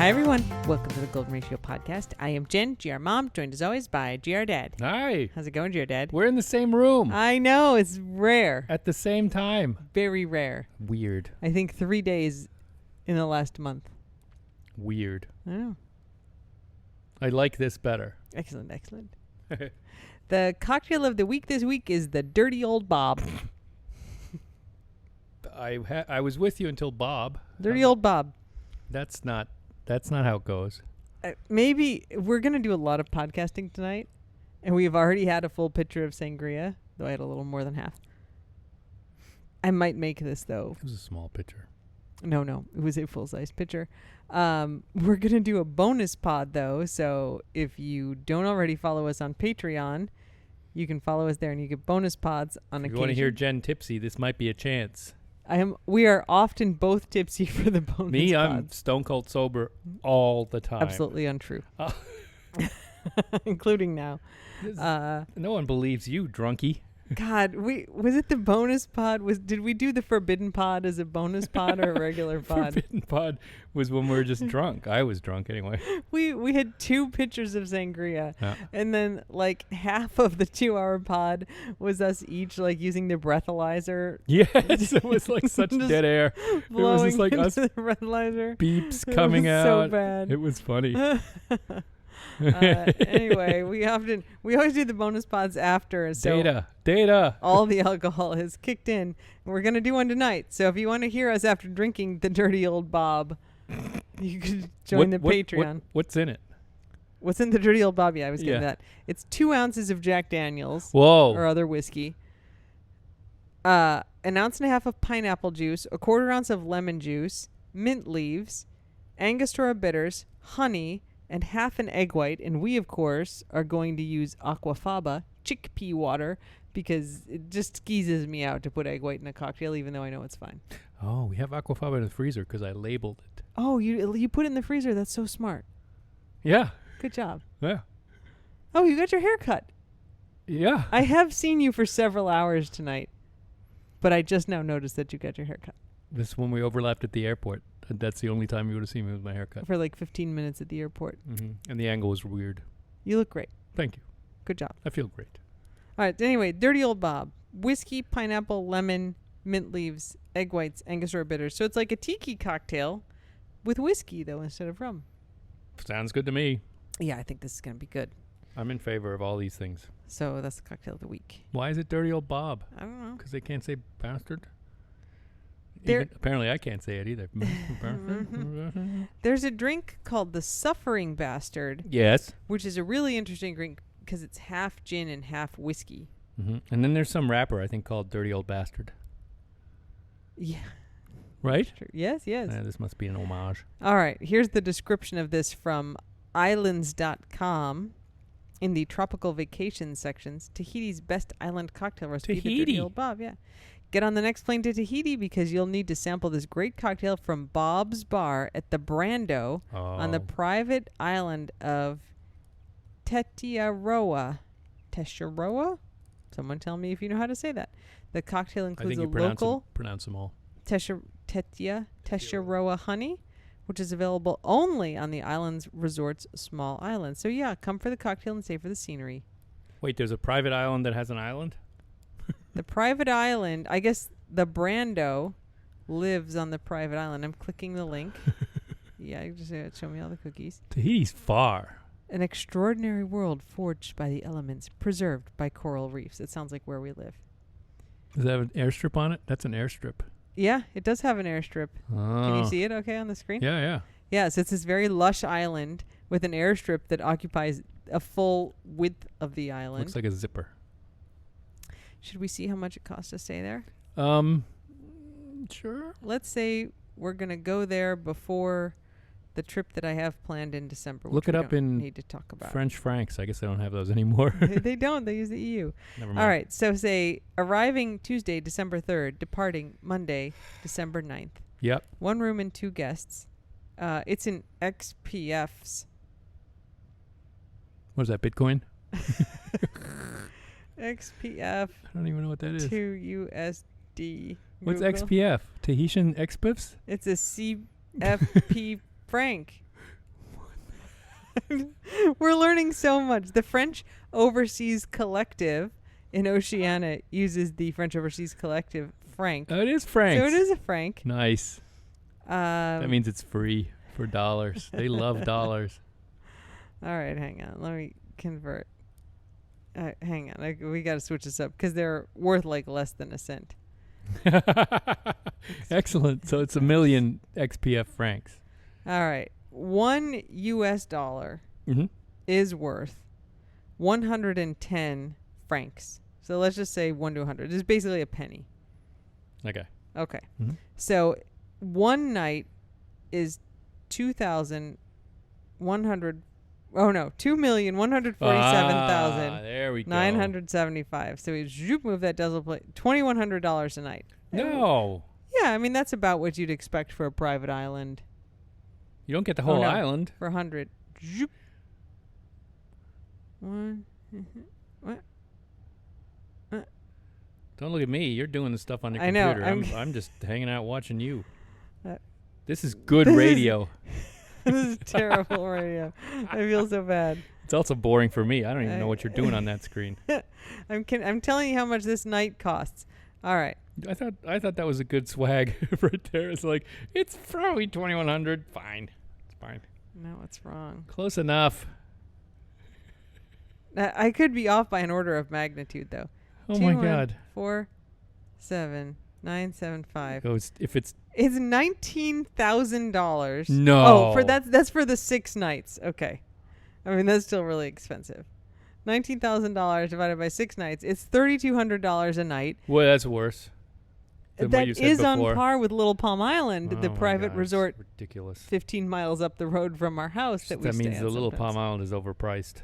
Hi, everyone. Welcome to the Golden Ratio Podcast. I am Jen, GR Mom, joined as always by GR Dad. Hi. How's it going, GR Dad? We're in the same room. I know, it's rare. At the same time. Very rare. Weird. I think 3 days in the last month. Weird. I know. I like this better. Excellent. The cocktail of the week this week is the Dirty Old Bob. I was with you until Bob. Dirty Old Bob. That's not how it goes. Maybe we're going to do a lot of podcasting tonight, and we've already had a full pitcher of sangria, though I had a little more than half. I might make this, though. It was a small pitcher. No, it was a full-size pitcher. We're going to do a bonus pod, though, so if you don't already follow us on Patreon, you can follow us there, and you get bonus pods on occasion. If you want to hear Jen tipsy, this might be a chance. We are often both tipsy for the bonus pods. Me, I'm stone cold sober all the time. Absolutely untrue. Including now. No one believes you, drunkie. God, was it the bonus pod? Did we do the forbidden pod as a bonus pod or a regular pod? Forbidden pod was when we were just drunk. I was drunk anyway. We had 2 pitchers of sangria, and then like half of the 2-hour pod was us each like using the breathalyzer. Yes, it was like such dead air. It was just like us the breathalyzer. Beeps coming out. So bad. It was funny. Anyway, we always do the bonus pods after. So Data. All the alcohol has kicked in. And we're going to do one tonight. So if you want to hear us after drinking the Dirty Old Bob, you could join the Patreon. What's in it? What's in the Dirty Old Bob? Yeah, I was getting that. It's 2 ounces of Jack Daniels. Whoa. Or other whiskey. 1.5 ounces of pineapple juice, 1/4 ounce of lemon juice, mint leaves, Angostura bitters, honey, and half an egg white. And we, of course, are going to use aquafaba chickpea water because it just skeezes me out to put egg white in a cocktail, even though I know it's fine. Oh, we have aquafaba in the freezer because I labeled it. Oh, you put it in the freezer. That's so smart. Yeah. Good job. Yeah. Oh, you got your hair cut. Yeah. I have seen you for several hours tonight, but I just now noticed that you got your hair cut. This is when we overlapped at the airport. That's the only time you would have seen me with my haircut. For like 15 minutes at the airport. Mm-hmm. And the angle was weird. You look great. Thank you. Good job. I feel great. All right. Anyway, Dirty Old Bob. Whiskey, pineapple, lemon, mint leaves, egg whites, Angostura bitters. So it's like a tiki cocktail with whiskey, though, instead of rum. Sounds good to me. Yeah, I think this is going to be good. I'm in favor of all these things. So that's the cocktail of the week. Why is it Dirty Old Bob? I don't know. Because they can't say bastard? Apparently I can't say it either. There's a drink called the Suffering Bastard. Yes. Which is a really interesting drink because it's half gin and half whiskey. Mm-hmm. And then there's some rapper, I think, called Dirty Old Bastard. Yeah. Right? Yes. This must be an homage. All right. Here's the description of this from islands.com. In the tropical vacation sections, Tahiti's best island cocktail recipe, the Dirty Old Bob. Yeah. Get on the next plane to Tahiti because you'll need to sample this great cocktail from Bob's Bar at the Brando on the private island of Tetiaroa. Tetiaroa? Someone tell me if you know how to say that. The cocktail includes a local pronounce them all. Tetiaroa honey, which is available only on the island's resort's small island. So yeah, come for the cocktail and stay for the scenery. Wait, there's a private island that has an island? The private island, I guess the Brando lives on the private island. I'm clicking the link. Yeah, just show me all the cookies. Tahiti's far. An extraordinary world forged by the elements, preserved by coral reefs. It sounds like where we live. Does that have an airstrip on it? That's an airstrip. Yeah, it does have an airstrip. Can you see it okay on the screen? Yeah. Yeah, so it's this very lush island with an airstrip that occupies a full width of the island. Looks like a zipper. Should we see how much it costs to stay there? Sure. Let's say we're going to go there before the trip that I have planned in December. Look it up in need to talk about French francs. I guess they don't have those anymore. They don't. They use the EU. Never mind. All right. So say arriving Tuesday, December 3rd, departing Monday, December 9th. Yep. 1 room and 2 guests. It's in XPFs. What is that, Bitcoin? XPF. I don't even know what that is. To USD. What's Google. XPF? Tahitian XPIFs? It's a CFP franc. We're learning so much. The French Overseas Collective in Oceania uses the French Overseas Collective franc. Oh, it is francs. So it is a franc. Nice. That means it's free for dollars. They love dollars. All right, hang on. Let me convert. Hang on. We got to switch this up because they're worth like less than a cent. Excellent. So it's 1 million XPF francs. All right. $1 US Mm-hmm. is worth 110 francs. So let's just say 1 to 100. It's basically a penny. Okay. Okay. Mm-hmm. So one night is 2,100. Oh no, 2,147,975. There we go. So we move that decimal plate. $2,100 a night. No. Yeah, I mean that's about what you'd expect for a private island. You don't get the whole no. island. For 100. One. What? Don't look at me. You're doing the stuff on your I know, computer. I'm just hanging out watching you. Uh, This is good radio. This is terrible radio. I feel so bad. It's also boring for me. I don't even know what you're doing on that screen. I'm telling you how much this night costs. All right. I thought that was a good swag right there. It's like, it's probably 2,100. Fine. It's fine. No, it's wrong. Close enough. I could be off by an order of magnitude, though. Oh my God. 4, 7, 9, 7, 5. If it's It's $19,000. No. Oh, that's for the 6 nights. Okay. I mean, that's still really expensive. $19,000 divided by 6 nights. It's $3,200 a night. Well, that's worse than what you That said is before. on par with Little Palm Island, the Oh my private God, it's resort ridiculous. 15 miles up the road from our house that we That stay means at the Little sometimes. Palm Island is overpriced.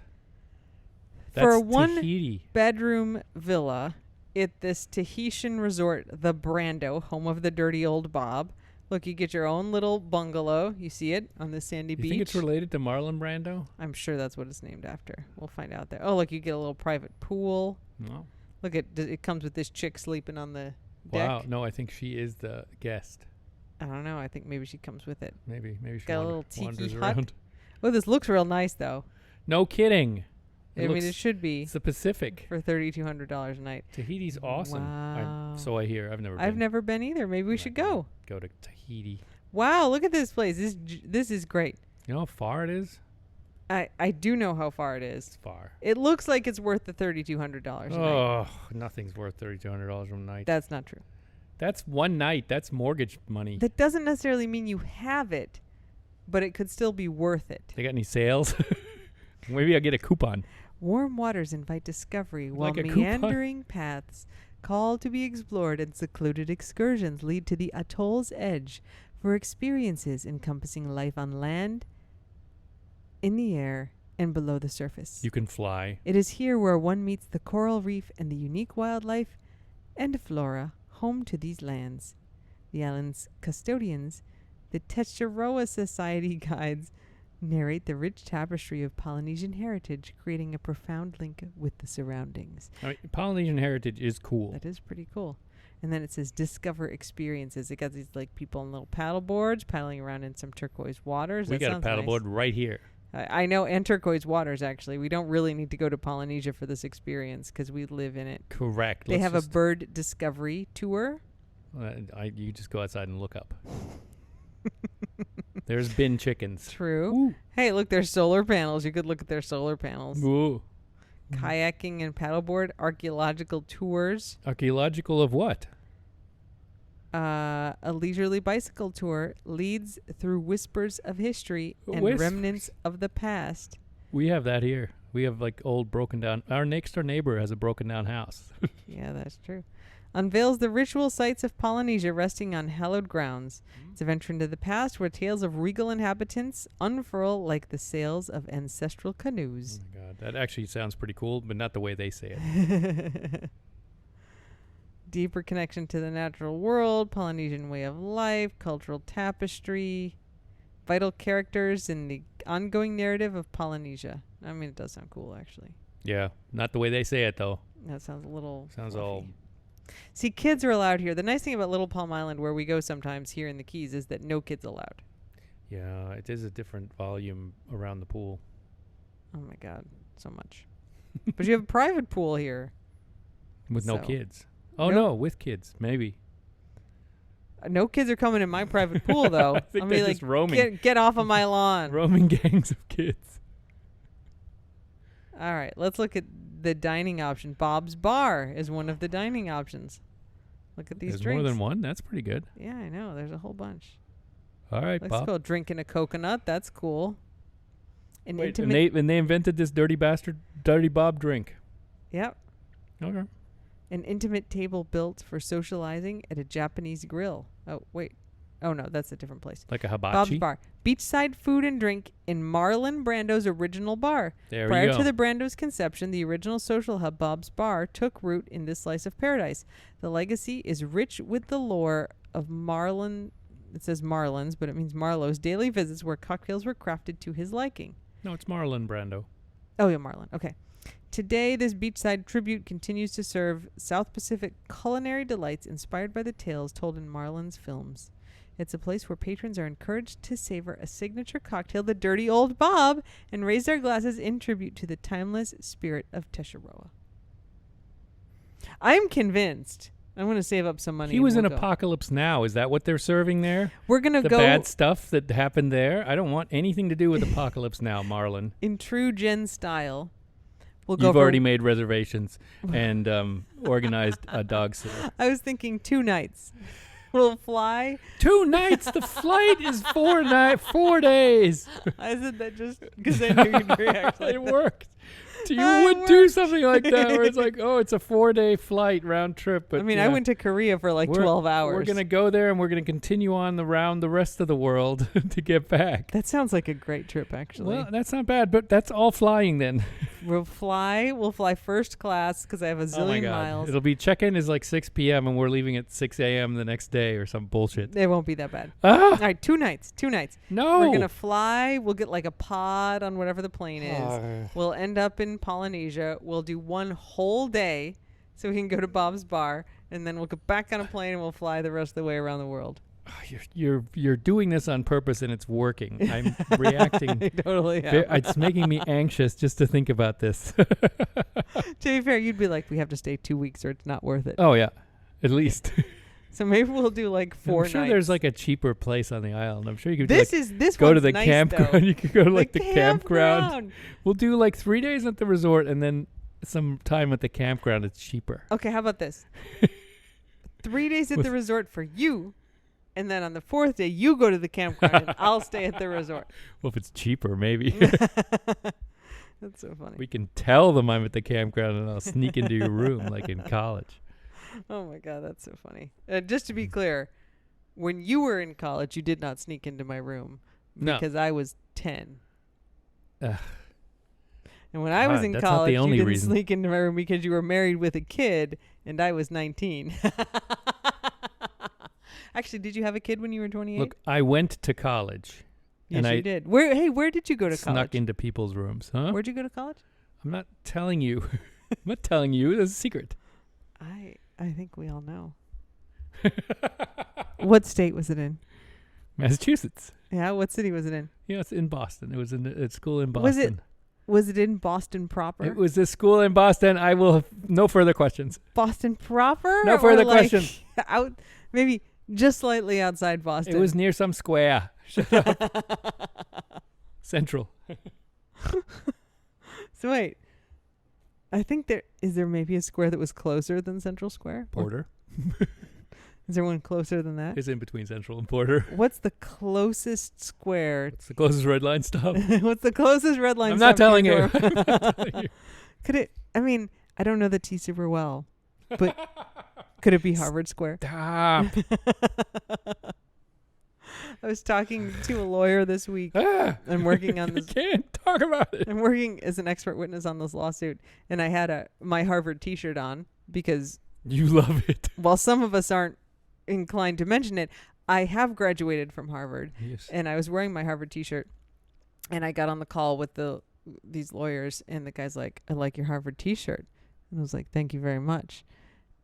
For That's one Tahiti. bedroom villa at this Tahitian resort, the Brando, home of the dirty old Bob. Look, you get your own little bungalow. You see it on the sandy You beach. think it's related to Marlon Brando? I'm sure that's what it's named after. We'll find out there. Oh, look, you get a little private pool. No. Look, it comes with this chick sleeping on the deck. Wow. No, I think she is the guest. I don't know. I think maybe she comes with it. Maybe she Got a little tiki wanders hut. around. Oh, this looks real nice, though. No kidding. I mean, it should be It's the Pacific. for $3,200 a night. Tahiti's awesome. Wow. So I hear. I've never been. I've never been either. Maybe we I'm should not gonna go. Go to Tahiti. Wow, look at this place. This is great. You know how far it is? I do know how far it is. It's far. It looks like it's worth the $3,200 a night. Oh, nothing's worth $3,200 a night. That's not true. That's one night. That's mortgage money. That doesn't necessarily mean you have it, but it could still be worth it. They got any sales? Maybe I'll get a coupon. Warm waters invite discovery, while Like a coupon? meandering paths call to be explored and secluded excursions lead to the atoll's edge for experiences encompassing life on land, in the air, and below the surface. You can fly. It is here where one meets the coral reef and the unique wildlife and flora home to these lands. The island's custodians, the Tetcheroa Society guides, narrate the rich tapestry of Polynesian heritage, creating a profound link with the surroundings. I mean, Polynesian heritage is cool. That is pretty cool. And then it says discover experiences. It got these like people on little paddle boards paddling around in some turquoise waters. We That got a sounds paddleboard nice. right here. I know, and turquoise waters, actually. We don't really need to go to Polynesia for this experience because we live in it. Correct. They have a bird discovery tour. You just go outside and look up. There's bin chickens. True. Ooh. Hey, look, there's solar panels. You could look at their solar panels. Ooh. Kayaking and paddleboard, archaeological tours, Archaeological of what? a leisurely bicycle tour leads through whispers of history and Whispers? remnants of the past. We have that here. We have like old broken down. Our next door neighbor has a broken down house. Yeah, that's true. Unveils the ritual sites of Polynesia resting on hallowed grounds. It's a venture into the past where tales of regal inhabitants unfurl like the sails of ancestral Oh canoes. my God, that actually sounds pretty cool, but not the way they say it. Deeper connection to the natural world, Polynesian way of life, cultural tapestry, vital characters in the ongoing narrative of Polynesia. I mean, it does sound cool, actually. Yeah, not the way they say it though. That sounds a little Sounds fluffy. all. See, kids are allowed here. The nice thing about Little Palm Island, where we go sometimes here in the Keys, is that no kids allowed. Yeah, it is a different volume around the pool. Oh my God, so much. But you have a private pool here. With no So. kids. Oh, Nope. no, with kids. Maybe. No kids are coming in my private pool though. I think I'll they're be just like, roaming. get off of my lawn. Roaming gangs of kids. All right, let's look at the dining option. Bob's Bar is one of the dining options. Look at these There's drinks. more than one. That's pretty good. Yeah, I know. There's a whole bunch. All right, Let's Bob. go drinking a coconut. That's cool. An Wait, intimate. and they invented this dirty Bob drink. Yep. Okay. An intimate table built for socializing at a Japanese grill. Oh, wait. Oh, no, that's a different place. Like a hibachi. Bob's Bar. Beachside food and drink in Marlon Brando's original bar. There Prior you go. to the Brando's conception, the original social hub, Bob's Bar, took root in this slice of paradise. The legacy is rich with the lore of Marlon. It says Marlon's, but it means Marlowe's daily visits where cocktails were crafted to his liking. No, it's Marlon Brando. Oh, yeah, Marlon. Okay. Today, this beachside tribute continues to serve South Pacific culinary delights inspired by the tales told in Marlon's films. It's a place where patrons are encouraged to savor a signature cocktail, the Dirty Old Bob, and raise their glasses in tribute to the timeless spirit of Teshuroa. I'm convinced. I'm going to save up some money. He and was in we'll go. Apocalypse Now. Is that what they're serving there? We're going to The go bad stuff that happened there? I don't want anything to do with Apocalypse Now, Marlon. in true Jen style. We'll go You've for already made reservations and organized a dog sitter. I was thinking 2 nights. We'll fly. 2 nights. The flight is 4 days. I said that just because I knew you'd react like It that. worked. You It would do worked. something like that where it's like, oh, it's a 4-day flight round trip. But I mean, yeah, I went to Korea for like we're- 12 hours. We're going to go there and we're going to continue on around the rest of the world to get back. That sounds like a great trip, actually. Well, that's not bad, but that's all flying then. We'll fly first class because I have a Oh my zillion God. miles. It'll be check-in is like 6 p.m. and we're leaving at 6 a.m. the next day or some bullshit. It won't be that bad. Ah, All right, 2 nights. 2 nights. no. We're going to fly. We'll get like a pod on whatever the plane is. Ah. We'll end up in Polynesia. We'll do one whole day so we can go to Bob's Bar. And then we'll get back on a plane and we'll fly the rest of the way around the world. You're doing this on purpose and it's working. I'm reacting. I totally am. It's making me anxious just to think about this. To be fair, you'd be like, we have to stay 2 weeks or it's not worth it. Oh yeah, at least. So maybe we'll do like 4 I'm sure nights. there's like a cheaper place on the island. I'm sure you could This go to one's the nice, campground. though. You could go to like the campground. We'll do like 3 days at the resort and then some time at the campground. It's cheaper. Okay, how about this? 3 days at With- the resort for you, and then on the 4th day you go to the campground and I'll stay at the resort. Well, if it's cheaper, maybe. That's so funny. We can tell them I'm at the campground and I'll sneak into your room like in college. Oh my God, that's so funny. Just to be clear, when you were in college, you did not sneak into my room No. because I was 10. Ugh. And when I was God, in that's not college, the you only didn't reason. sneak into my room because you were married with a kid and I was 19. Actually, did you have a kid when you were 28? Look, I went to college. yes, and you I did. Where did you go to snuck college? into people's rooms, huh? Where'd you go to college? I'm not telling you. I'm not telling you. It's a secret. I think we all know. What state was it in? Massachusetts. Yeah, what city was it in? Yeah, it's in Boston. It was in a school in Boston. Was it Was it in Boston proper? It was a school in Boston. I will have no further questions. Boston proper? No Or further like questions. Out, maybe just slightly outside Boston. It was near some square. Shut up. Central. So wait, I think there maybe a square that was closer than Central Square? Or Porter is there one closer than that? is in between Central and Porter. What's the closest square? It's the closest red line stop. What's the closest red line? I'm not stop to telling your you. door? I'm not telling you. Could it? I mean, I don't know the T super well, but could it be Harvard Square? Stop. I was talking to a lawyer this week. Ah. I'm working on I this. can't talk about it. I'm working as an expert witness on this lawsuit, and I had my Harvard T-shirt on because You love it. while some of us aren't inclined to mention it, I have graduated from Harvard, Yes. and I was wearing my Harvard T-shirt, and I got on the call with these lawyers, and the guy's like, "I like your Harvard T-shirt," and I was like, "Thank you very much,"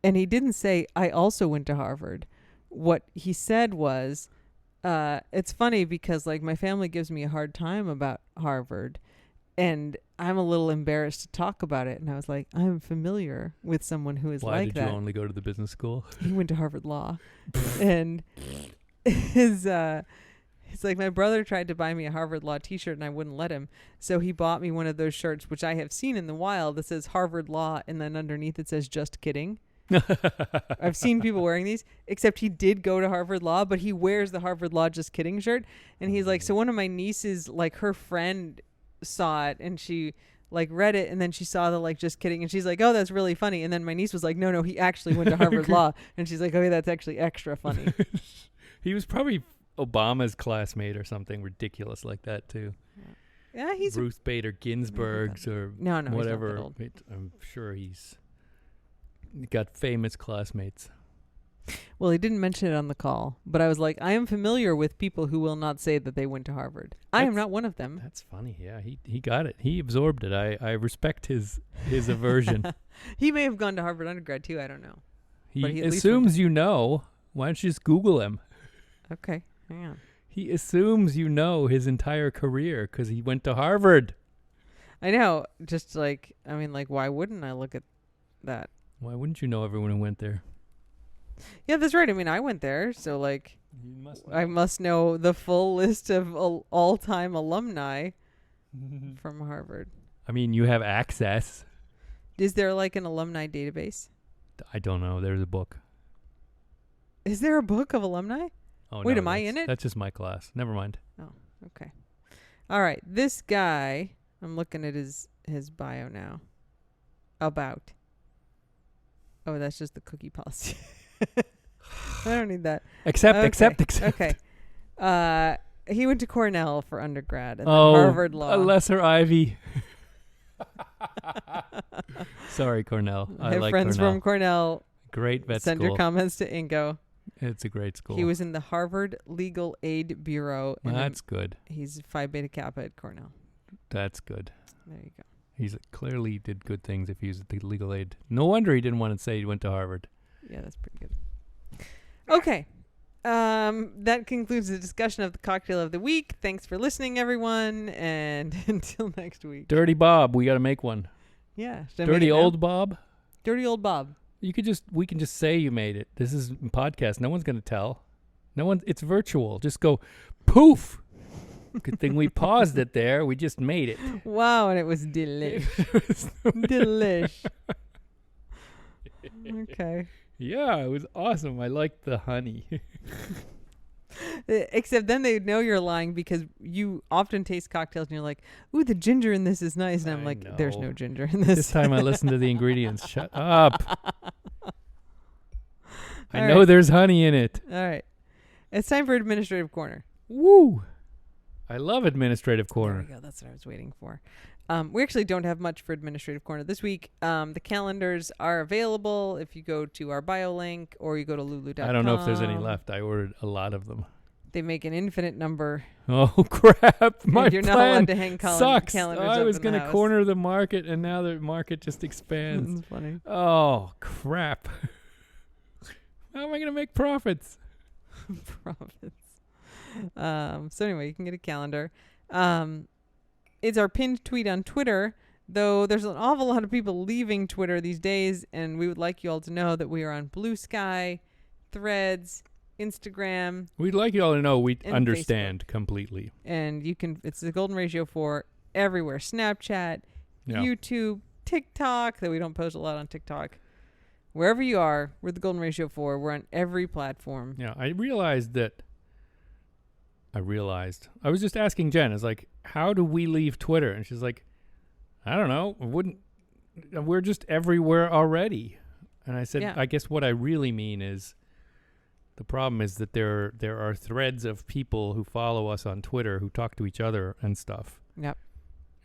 and he didn't say I also went to Harvard. What he said was, it's funny because like my family gives me a hard time about Harvard, And I'm a little embarrassed to talk about it. And I was like, I'm familiar with someone who is Why like did that. you only go to the business school? He went to Harvard Law. And his it's like my brother tried to buy me a Harvard Law t-shirt and I wouldn't let him. So he bought me one of those shirts, which I have seen in the wild, that says Harvard Law, and then underneath it says just kidding. I've seen people wearing these, except he did go to Harvard Law, but he wears the Harvard Law just kidding shirt. And he's like, so one of my nieces, like her friend saw it and she like read it, and then she saw the like just kidding, and she's like, oh, that's really funny. And then my niece was like, no, he actually went to Harvard Law. And she's like, okay, that's actually extra funny. He was probably Obama's classmate or something ridiculous like that too. Yeah, he's Ruth Bader Ginsburg's or no, he's not that whatever. old. I'm sure he's got famous classmates. Well, he didn't mention it on the call, but I was like, I am familiar with people who will not say that they went to Harvard. I am not one of them. That's funny. Yeah, he got it. He absorbed it. I respect his aversion. He may have gone to Harvard undergrad too. I don't know. But He he at least assumes you know. Why don't you just Google him? Okay, hang on. He assumes you know his entire career because he went to Harvard. I know. Just like, I mean, like, why wouldn't I look at that? Why wouldn't you know everyone who went there? Yeah, that's right. I mean, I went there, so like, You must I must know the full list of all-time alumni from Harvard. I mean, you have access. Is there like an alumni database? I don't know. There's a book. Is there a book of alumni? Oh, Wait, no, am I in it? That's just my class. Never mind. Okay. All right. This guy, I'm looking at his bio now. About. Oh, that's just the cookie policy. I don't need that. Accept. Okay. He went to Cornell for undergrad and then Oh, Harvard Law. a lesser Ivy. Sorry, Cornell. I I have like friends Cornell. from Cornell. Great vet Send school. your comments to Ingo. It's a great school. He was in the Harvard Legal Aid Bureau. And That's good. he's Phi Beta Kappa at Cornell. That's good. There you go. He's clearly did good things if he was at the legal aid. No wonder he didn't want to say he went to Harvard. Yeah, that's pretty good. Okay. That concludes the discussion of the cocktail of the week. Thanks for listening, everyone. And until next week. Dirty Bob, we got to make one. Yeah. should I make Dirty it now? old Bob. Dirty old Bob. We can just say you made it. This is a podcast. No one's going to tell. It's virtual. Just go poof. Good thing we paused it there. We just made it. Wow, and it was delish. Delish. Okay. Yeah, it was awesome. I liked the honey. Except then they know you're lying because you often taste cocktails and you're like, ooh, the ginger in this is nice. And I'm I like, there's know. no ginger in this. This time I listened to the ingredients. Shut up. I All know right. there's honey in it. All right. It's time for Administrative Corner. Woo. I love Administrative There Corner. we go. That's what I was waiting for. We actually don't have much for Administrative Corner this week. The calendars are available if you go to our bio link or you go to lulu.com. I don't know if there's any left. I ordered a lot of them. They make an infinite number. Oh, crap. My and you're not plan allowed to hang sucks. calendars I up was in the going to house. corner the market, and now the market just expands. It's funny. Oh, crap. How am I going to make profits? Profits. So anyway, you can get a calendar. It's our pinned tweet on Twitter, though there's an awful lot of people leaving Twitter these days, and we would like you all to know that we are on Blue Sky, Threads, Instagram, We'd like you all to know we And understand completely. and it's the golden ratio for everywhere. Snapchat, Yeah. YouTube, TikTok, though we don't post a lot on TikTok. Wherever you are, we're the golden ratio for. We're on every platform. Yeah, I was just asking Jen, I was like, how do we leave Twitter? And she's like, I don't know. We're just everywhere already. And I said, Yeah. I guess what I really mean is the problem is that there are threads of people who follow us on Twitter who talk to each other and stuff. Yep.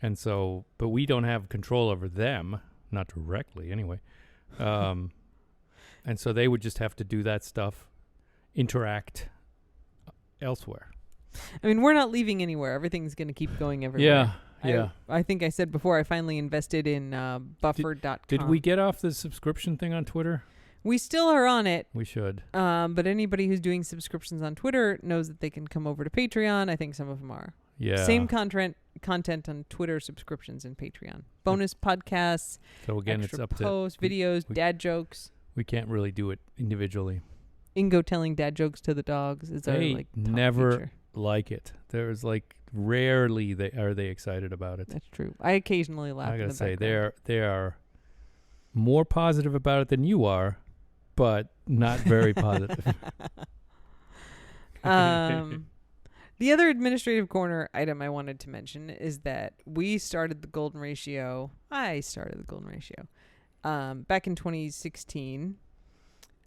And so, but we don't have control over them, not directly anyway. And so they would just have to do that stuff, interact elsewhere. I mean, we're not leaving anywhere. Everything's going to keep going everywhere. Yeah. I think I said before, I finally invested in buffer.com. Did we get off the subscription thing on Twitter? We still are on it. We should. But anybody who's doing subscriptions on Twitter knows that they can come over to Patreon. I think some of them are. Yeah. Same content content on Twitter subscriptions and Patreon. Bonus podcasts, So again, extra it's up posts, to videos, we- dad jokes. we can't really do it individually. Ingo telling dad jokes to the dogs is our They top never feature. like it. There's like rarely are they excited about it. That's true. I occasionally laugh. I in gotta the say background. they are more positive about it than you are, but not very positive. The other administrative corner item I wanted to mention is that we started the golden ratio. I started the golden ratio back in 2016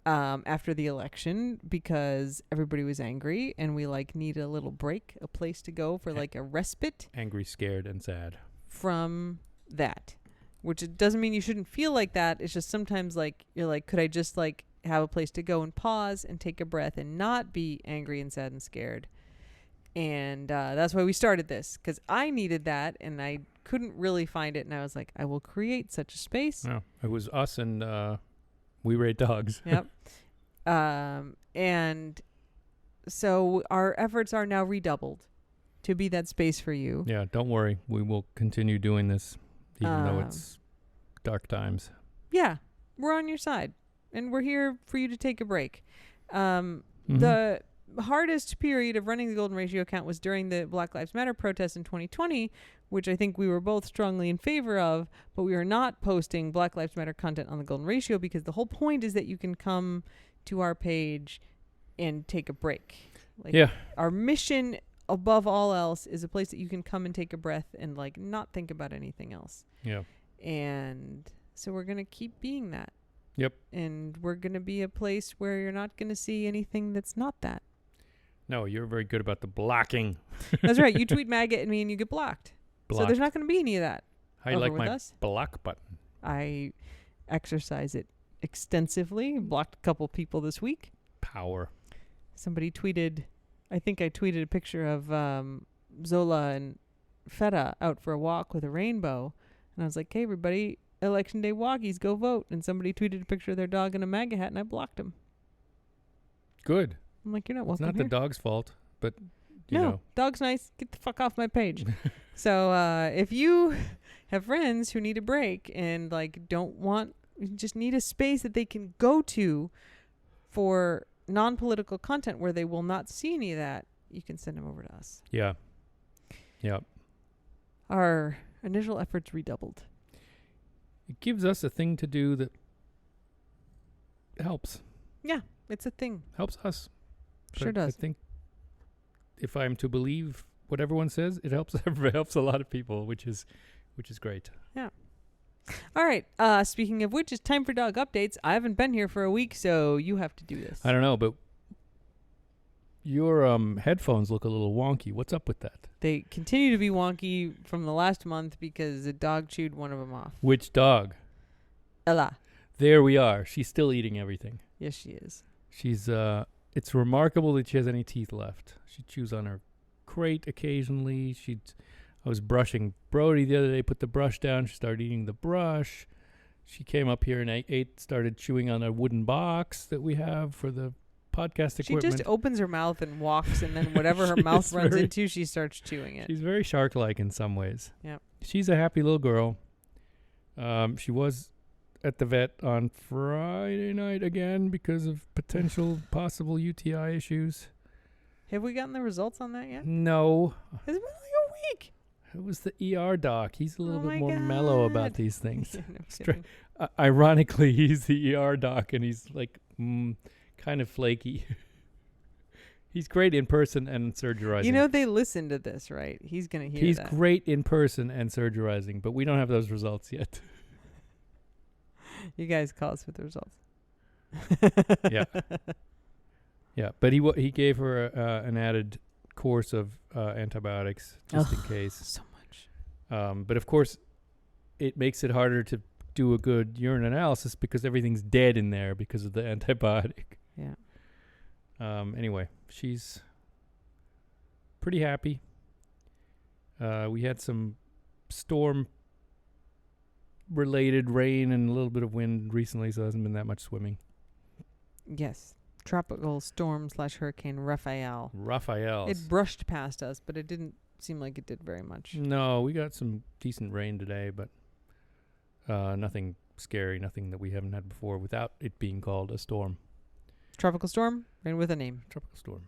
after the election because everybody was angry and we needed a little break, a place to go for a respite Angry, scared, and sad. from that. Which it doesn't mean you shouldn't feel like that. It's just sometimes you're could I just have a place to go and pause and take a breath and not be angry and sad and scared. And that's why we started this, because I needed that and I couldn't really find it. And I was like, I will create such a space. No, it was us and We Rate Dogs. Yep. And so our efforts are now redoubled to be that space for you. Yeah, don't worry. We will continue doing this, even though it's dark times. Yeah, we're on your side. And we're here for you to take a break. Mhm. The hardest period of running the Golden Ratio account was during the Black Lives Matter protests in 2020, which I think we were both strongly in favor of, but we are not posting Black Lives Matter content on the Golden Ratio because the whole point is that you can come to our page and take a break. Yeah. Our mission above all else is a place that you can come and take a breath and not think about anything else. Yeah. And so we're going to keep being that. Yep. And we're going to be a place where you're not going to see anything that's not that. No, you're very good about the blocking. That's right. You tweet MAGA at me and you get blocked. So there's not going to be any of that. I over like with my us. block button. I exercise it extensively. Blocked a couple people this week. Power. Somebody tweeted, I think I tweeted a picture of Zola and Feta out for a walk with a rainbow. And I was like, hey, everybody, Election Day walkies, go vote. And somebody tweeted a picture of their dog in a MAGA hat and I blocked him. Good. I'm like, you're not It's welcome not here. the dog's fault, but you No, know. dog's nice. Get the fuck off my page. So if you have friends who need a break and just need a space that they can go to for non-political content where they will not see any of that, you can send them over to us. Yeah. Yeah. Our initial efforts redoubled. It gives us a thing to do that helps. Yeah, it's a thing. Helps us. Sure But does. I think if I'm to believe what everyone says, it helps it helps a lot of people, which is great. All right. Speaking of which, it's time for dog updates. I haven't been here for a week, so you have to do this. I don't know, but your headphones look a little wonky. What's up with that? They continue to be wonky from the last month because the dog chewed one of them off. Which dog? Ella. There we are. She's still eating everything. Yes, she is. She's it's remarkable that she has any teeth left. She chews on her crate occasionally. I was brushing Brody the other day, put the brush down. She started eating the brush. She came up here and started chewing on a wooden box that we have for the podcast She equipment. just opens her mouth and walks, and then whatever her mouth runs into, she starts chewing it. She's very shark-like in some ways. Yep. She's a happy little girl. She was at the vet on Friday night again because of possible UTI issues. Have we gotten the results on that yet? No. It's been like a week. It was the ER doc. He's a little Oh bit my more mellow about God. these things. Yeah, no Stra- kidding. Ironically, he's the ER doc, and he's kind of flaky. He's great in person and surgerizing. You know they listen to this, right? He's gonna hear he's that. great in person and surgerizing, but we don't have those results yet. You guys call us with the results. Yeah. Yeah, but he gave her an added course of antibiotics just in case. So much. But of course, it makes it harder to do a good urine analysis because everything's dead in there because of the antibiotic. Yeah. Anyway, she's pretty happy. We had some storm-related rain and a little bit of wind recently, so there hasn't been that much swimming. Yes. Tropical storm / hurricane Raphael. Raphael. It brushed past us, but it didn't seem like it did very much. No, we got some decent rain today, but nothing scary, nothing that we haven't had before without it being called a storm. Tropical storm, rain with a name. Tropical storm.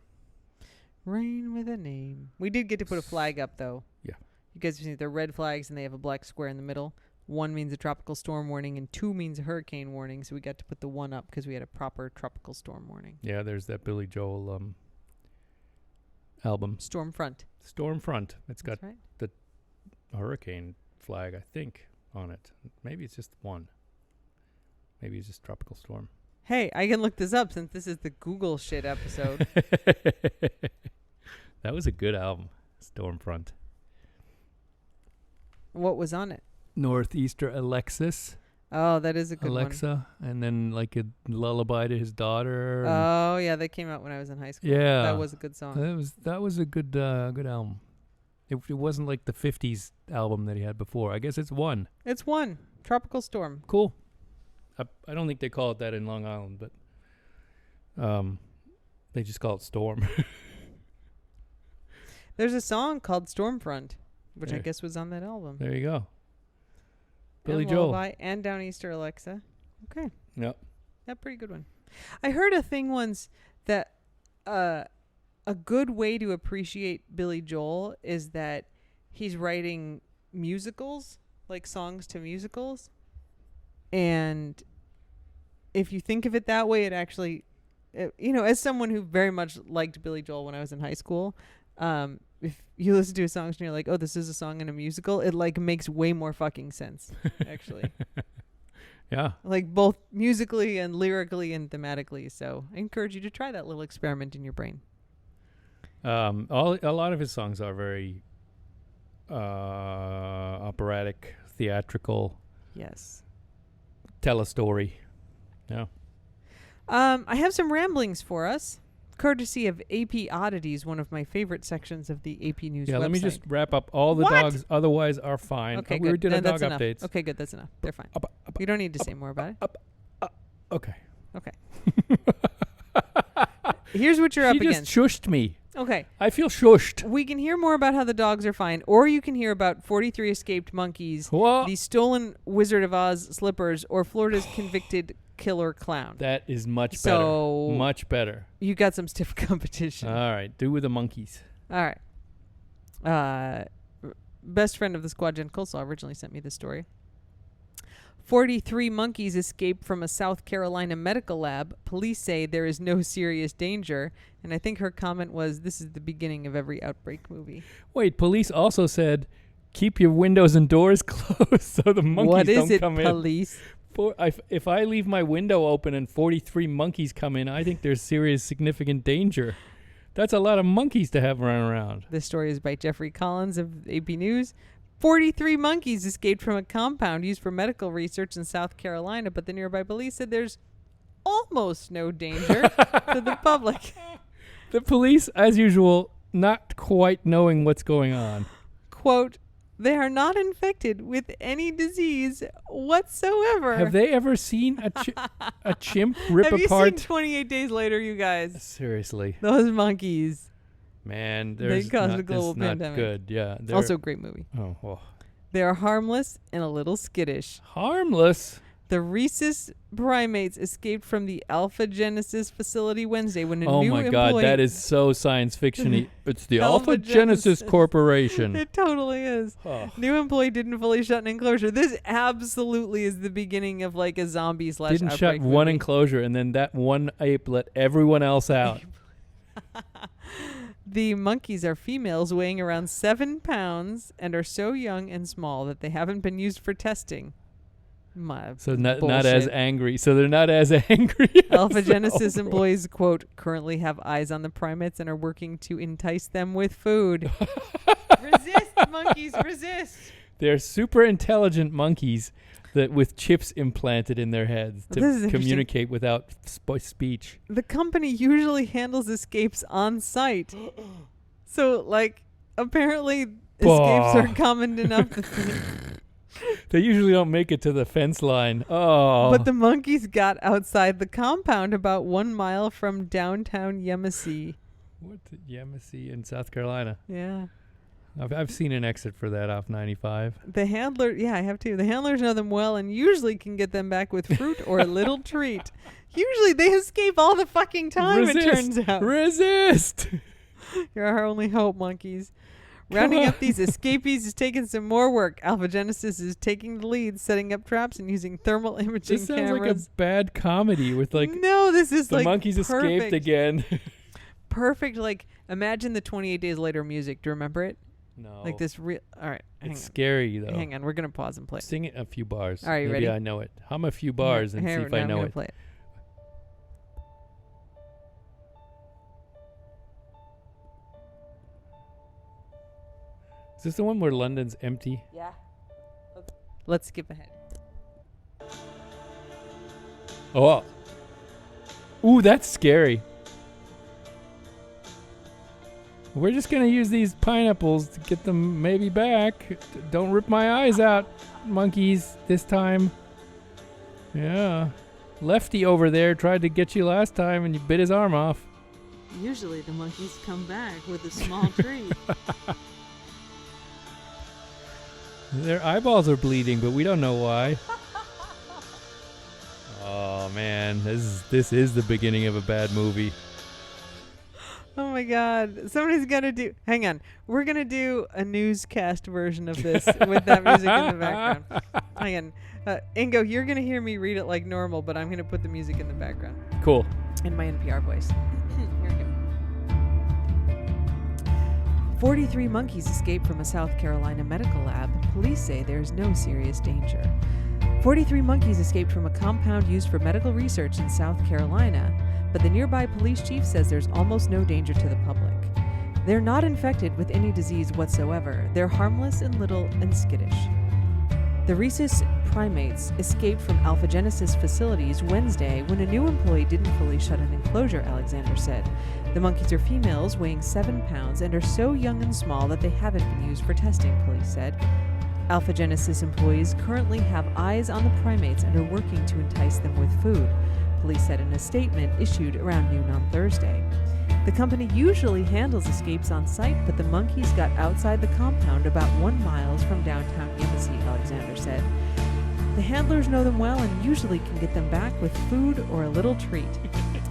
Rain with a name. We did get to put a flag up, though. Yeah. You guys see they're red flags, and they have a black square in the middle. 1 means a tropical storm warning, and 2 means a hurricane warning. So we got to put the 1 up because we had a proper tropical storm warning. Yeah, there's that Billy Joel album. Stormfront. Stormfront. It's got That's right. a hurricane flag, I think, on it. Maybe it's just 1. Maybe it's just tropical storm. Hey, I can look this up since this is the Google shit episode. That was a good album, Stormfront. What was on it? Northeaster Alexis. Oh, that is a good Alexa, and then like a lullaby to his daughter. one. Oh, yeah, that came out when I was in high school. Yeah, That was a good song. that was a good album. It wasn't like the '50s album that he had before. I guess it's 1. It's 1. Tropical Storm. Cool. I don't think they call it that in Long Island, but they just call it Storm. There's a song called Stormfront, which I There. guess was on that album. There you go. Billy and Joel. Lullaby and Downeaster Alexa. Okay. Yep. Yeah, pretty good one. I heard a thing once that a good way to appreciate Billy Joel is that he's writing musicals, like songs to musicals. And if you think of it that way, it actually, as someone who very much liked Billy Joel when I was in high school, if you listen to his songs and you're like, oh, this is a song in a musical, it like makes way more fucking sense, actually. Yeah. Like both musically and lyrically and thematically. So I encourage you to try that little experiment in your brain. A lot of his songs are very operatic, theatrical, Yes. tell a story. Yeah. I have some ramblings for us, courtesy of AP Oddities, one of my favorite sections of the AP News Yeah, website. let me just wrap up. All the What? dogs otherwise are fine. Okay, We good. did our Then dog that's enough. updates. Okay, good. That's enough. They're fine. Up. You don't need to say more about it. Okay. Okay. Here's what you're up She just against. shushed me. Okay. I feel shushed. We can hear more about how the dogs are fine, or you can hear about 43 escaped monkeys, What? the stolen Wizard of Oz slippers, or Florida's convicted killer clown. That is much So- better. Much better. You got some stiff competition. All right. Do with the monkeys. All right. Best friend of the squad, Jen Coleslaw, originally sent me this story. 43 monkeys escaped from a South Carolina medical lab. Police say there is no serious danger. And I think her comment was, this is the beginning of every outbreak movie. Wait, police also said keep your windows and doors closed so the monkeys What is don't it, come in. police? If I leave my window open and 43 monkeys come in, I think there's serious, significant danger. That's a lot of monkeys to have running around. This story is by Jeffrey Collins of AP News. 43 monkeys escaped from a compound used for medical research in South Carolina, but the nearby police said there's almost no danger to the public. The police, as usual, not quite knowing what's going on. Quote, they are not infected with any disease whatsoever. Have they ever seen a chimp rip Have apart? you seen 28 Days Later, you guys? Seriously, Those monkeys. man, They there's caused not, a global this is not pandemic. good. Yeah, they're- Also a great movie. oh, They are harmless and a little skittish. harmless. The rhesus primates escaped from the Alpha Genesis facility Wednesday when a Oh new my employee... God, that is so science fiction-y. It's the Alpha Alpha Genesis Genesis. Corporation. It totally is. Oh. New employee didn't fully shut an enclosure. This absolutely is the beginning of like a zombie slash Didn't shut outbreak one movie. enclosure, and then that one ape let everyone else out. The monkeys are females weighing around 7 pounds and are so young and small that they haven't been used for testing. So not as Bullshit. angry. So they're not as angry. Alpha as the Genesis overall- employees, quote, currently have eyes on the primates and are working to entice them with food. Resist, monkeys, resist. They're super intelligent monkeys that with chips implanted in their heads Well, this is to interesting. communicate without speech. The company usually handles escapes on site. So, like, apparently escapes are common enough. They usually don't make it to the fence line. Oh. But the monkeys got outside the compound about 1 mile from downtown Yemassee. What? Yemassee in South Carolina. Yeah. I've seen an exit for that off 95. The handler, yeah, I have too. The handlers know them well and usually can get them back with fruit or a little treat. Usually they escape all the fucking time, it turns out. Resist! You're our only hope, monkeys. Rounding up these escapees is taking some more work. Alpha Genesis is taking the lead, setting up traps and using thermal imaging This sounds cameras. like a bad comedy with like no, this is the like monkeys perfect. escaped again. Perfect. Like imagine the 28 Days Later music. Do you remember it? No. Like this real. All right, hang It's on. scary though. Hang on, we're gonna pause and play. Sing it a few bars. All right, you Maybe ready? I know it. Hum a few bars and see if I I'm know gonna it. Play it. Is this the one where London's empty? Yeah. Let's skip ahead. Oh. Ooh, that's scary. We're just going to use these pineapples to get them maybe back. Don't rip my eyes out, monkeys, this time. Yeah. Lefty over there tried to get you last time and you bit his arm off. Usually the monkeys come back with a small treat. Their eyeballs are bleeding, but we don't know why. Oh man, this is the beginning of a bad movie. Oh my God! Somebody's gonna do. Hang on, we're gonna do a newscast version of this with that music in the background. Hang on, Ingo, you're gonna hear me read it like normal, but I'm gonna put the music in the background Cool. in my NPR voice. Here we go. 43 monkeys escaped from a South Carolina medical lab. Police say there is no serious danger. 43 monkeys escaped from a compound used for medical research in South Carolina, but the nearby police chief says there's almost no danger to the public. They're not infected with any disease whatsoever. They're harmless and little and skittish. The rhesus primates escaped from Alpha Genesis facilities Wednesday when a new employee didn't fully shut an enclosure, Alexander said. The monkeys are females weighing 7 pounds and are so young and small that they haven't been used for testing, police said. Alpha Genesis employees currently have eyes on the primates and are working to entice them with food, police said in a statement issued around noon on Thursday. The company usually handles escapes on site, but the monkeys got outside the compound about 1 mile from downtown Yemassee, Alexander said. The handlers know them well and usually can get them back with food or a little treat.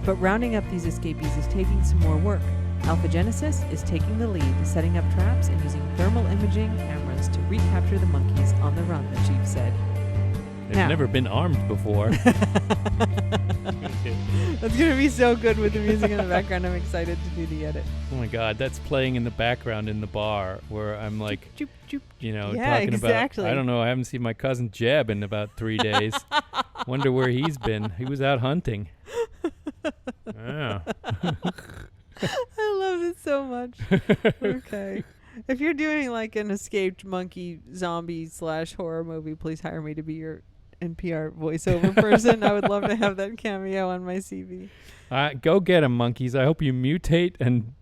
But rounding up these escapees is taking some more work. Alpha Genesis is taking the lead, setting up traps and using thermal imaging cameras to recapture the monkeys on the run, the chief said. They've Now. never been armed before. That's going to be so good with the music in the background. I'm excited to do the edit. Oh my God, that's playing in the background in the bar where I'm like, Choop, choop. yeah, Yeah, talking exactly. about, I don't know, I haven't seen my cousin Jeb in about 3 days. Wonder where he's been. He was out hunting. Yeah. I love this so much. Okay. If you're doing like an escaped monkey zombie / horror movie, please hire me to be your NPR voiceover person. I would love to have that cameo on my CV. Go get 'em, monkeys. I hope you mutate and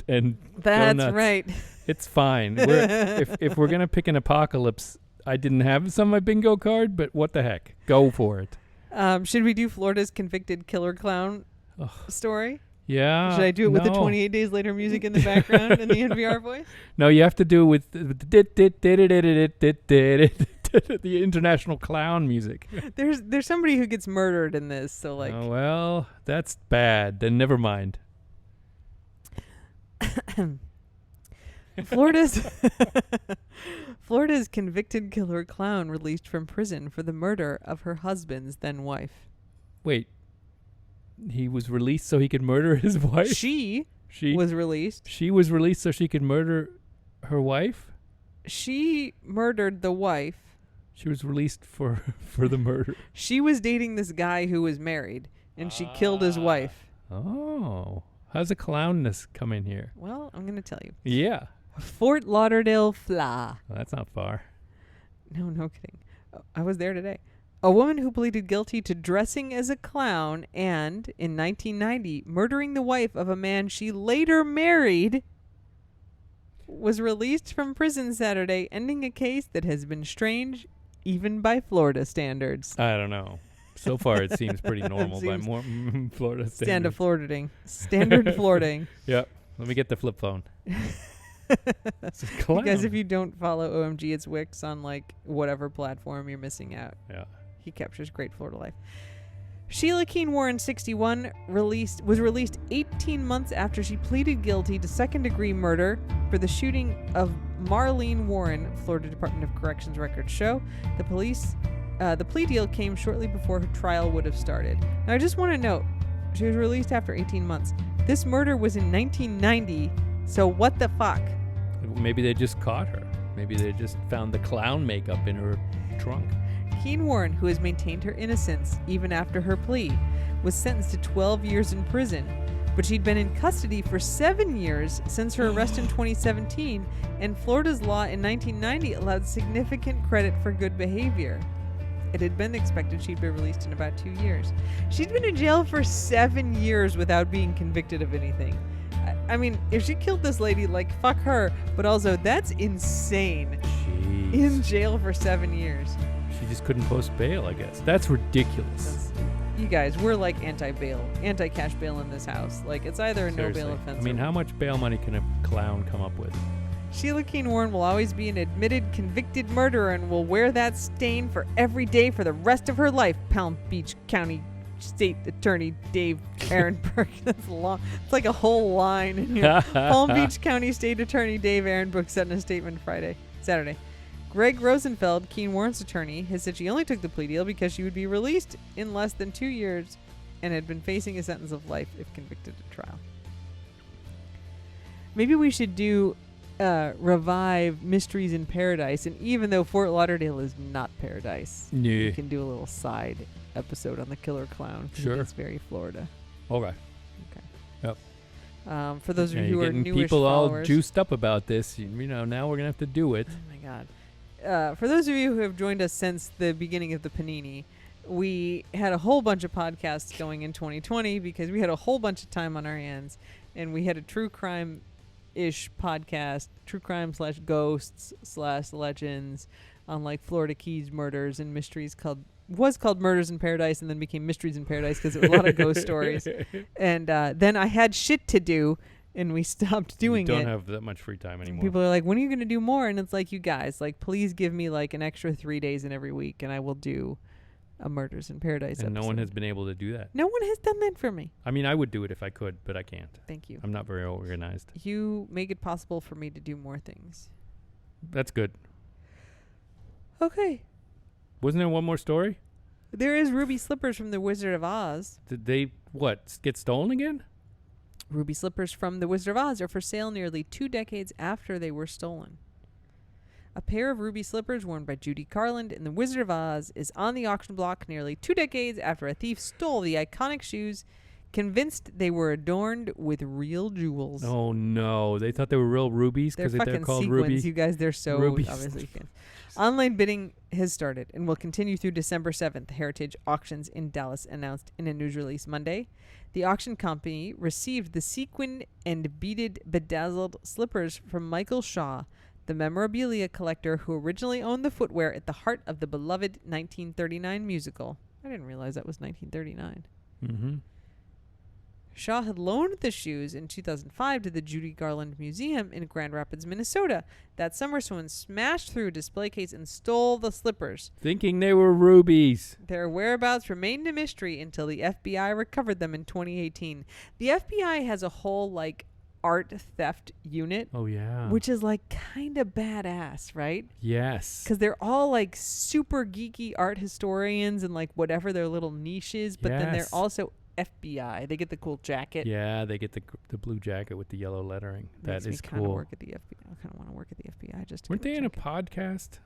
That's go nuts. right. It's fine. If we're gonna pick an apocalypse, I didn't have this on my bingo card, but what the heck? Go for it. Should we do Florida's convicted killer clown Ugh. story? Yeah. Should I do it with the no. 28 Days Later music in the background in the NPR voice? No, you have to do it with the international clown music. There's somebody who gets murdered in this, so like. Oh, well, that's bad. Then never mind. Florida's convicted killer clown released from prison for the murder of her husband's then wife. Wait. He was released so he could murder his wife? She She was released. She was released so she could murder her wife? She murdered the wife. She was released for the murder. She was dating this guy who was married, and she killed his wife. Oh. How's a clownness come in here? Well, I'm going to tell you. Yeah. Fort Lauderdale Fla. Well, that's not far. No kidding. I was there today. A woman who pleaded guilty to dressing as a clown and, in 1990, murdering the wife of a man she later married was released from prison Saturday, ending a case that has been strange even by Florida standards. I don't know. So far, it seems pretty normal by Seems more Florida standards. Standard flirting. Standard flirting. Yep. Let me get the flip phone. It's a clown. Because if you don't follow OMG, it's Wix on like whatever platform, you're missing out. Yeah. He captures great Florida life. Sheila Keene Warren, 61, was released 18 months after she pleaded guilty to second-degree murder for the shooting of Marlene Warren, Florida Department of Corrections records show. The plea deal came shortly before her trial would have started. Now, I just want to note, she was released after 18 months. This murder was in 1990, so what the fuck? Maybe they just caught her. Maybe they just found the clown makeup in her trunk. Keene Warren, who has maintained her innocence even after her plea, was sentenced to 12 years in prison, but she'd been in custody for 7 years since her arrest in 2017, and Florida's law in 1990 allowed significant credit for good behavior. It had been expected she'd be released in about 2 years. She'd been in jail for 7 years without being convicted of anything. I mean, if she killed this lady, like, fuck her, but also, that's insane. Jeez. In jail for 7 years. She just couldn't post bail, I guess. That's ridiculous. You guys, we're like anti-bail, anti-cash bail in this house. Like, it's either a Seriously. no bail offense. I mean, how much bail money can a clown come up with? Sheila Keene Warren will always be an admitted convicted murderer and will wear that stain for every day for the rest of her life. Palm Beach County State Attorney Dave Ehrenberg. That's long. It's like a whole line in here. Palm Beach County State Attorney Dave Ehrenberg said in a statement Saturday. Greg Rosenfeld, Keene Warren's attorney, has said she only took the plea deal because she would be released in less than 2 years and had been facing a sentence of life if convicted at trial. Maybe we should do revive Mysteries in Paradise, and even though Fort Lauderdale is not paradise, we can do a little side episode on the killer clown. Sure. It's very Florida. Okay. Yep. For those of you who are getting newish people followers, all juiced up about this, now we're going to have to do it. Oh my God. For those of you who have joined us since the beginning of the Panini, we had a whole bunch of podcasts going in 2020 because we had a whole bunch of time on our hands, and we had a true crime-ish podcast, true crime / legends on like Florida Keys murders and mysteries was called Murders in Paradise and then became Mysteries in Paradise because it was a lot of ghost stories. And then I had shit to do, and we stopped doing it. You don't have that much free time anymore. People are like, when are you going to do more? And it's like, you guys, like, please give me like an extra 3 days in every week, and I will do a Murders in Paradise and episode. no one has been able to do that. No one has done that for me. I mean, I would do it if I could, but I can't. Thank you. I'm not very organized. You make it possible for me to do more things. That's good. Okay. Wasn't there one more story? There is ruby slippers from the Wizard of Oz. Did they, get stolen again? Ruby slippers from the Wizard of Oz are for sale nearly 2 decades after they were stolen. A pair of ruby slippers worn by Judy Garland in the Wizard of Oz is on the auction block nearly 2 decades after a thief stole the iconic shoes, convinced they were adorned with real jewels. Oh no, they thought they were real rubies because they're called sequins, ruby. You guys, they're so rubies. obviously fans. Online bidding has started and will continue through December 7th. Heritage Auctions in Dallas announced in a news release Monday. The auction company received the sequin and beaded bedazzled slippers from Michael Shaw, the memorabilia collector who originally owned the footwear at the heart of the beloved 1939 musical. I didn't realize that was 1939. Mm-hmm. Shaw had loaned the shoes in 2005 to the Judy Garland Museum in Grand Rapids, Minnesota. That summer, someone smashed through a display case and stole the slippers. Thinking they were rubies. Their whereabouts remained a mystery until the FBI recovered them in 2018. The FBI has a whole, like, art theft unit. Oh, yeah. Which is, like, kind of badass, right? Yes. Because they're all, like, super geeky art historians and, like, whatever their little niche is. But then they're also FBI. They get the cool jacket. Yeah, they get the blue jacket with the yellow lettering. That is cool. cool. Work at the FBI. I kind of want to work at the FBI just to Weren't they in a podcast?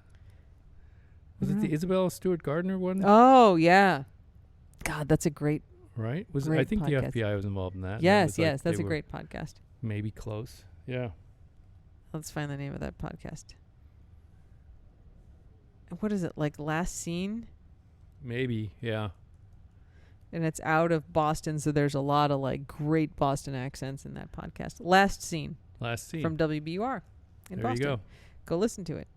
Was it the Isabella Stewart Gardner one? Oh, yeah. God, that's a great Right? I great think podcast. the FBI was involved in that. Yes, It was like that's they a were great podcast. Maybe close. Yeah. Let's find the name of that podcast. What is it, like Last Scene? Maybe, yeah. And it's out of Boston, so there's a lot of like great Boston accents in that podcast. Last Scene. Last scene. From WBUR in there Boston. You go. Go listen to it.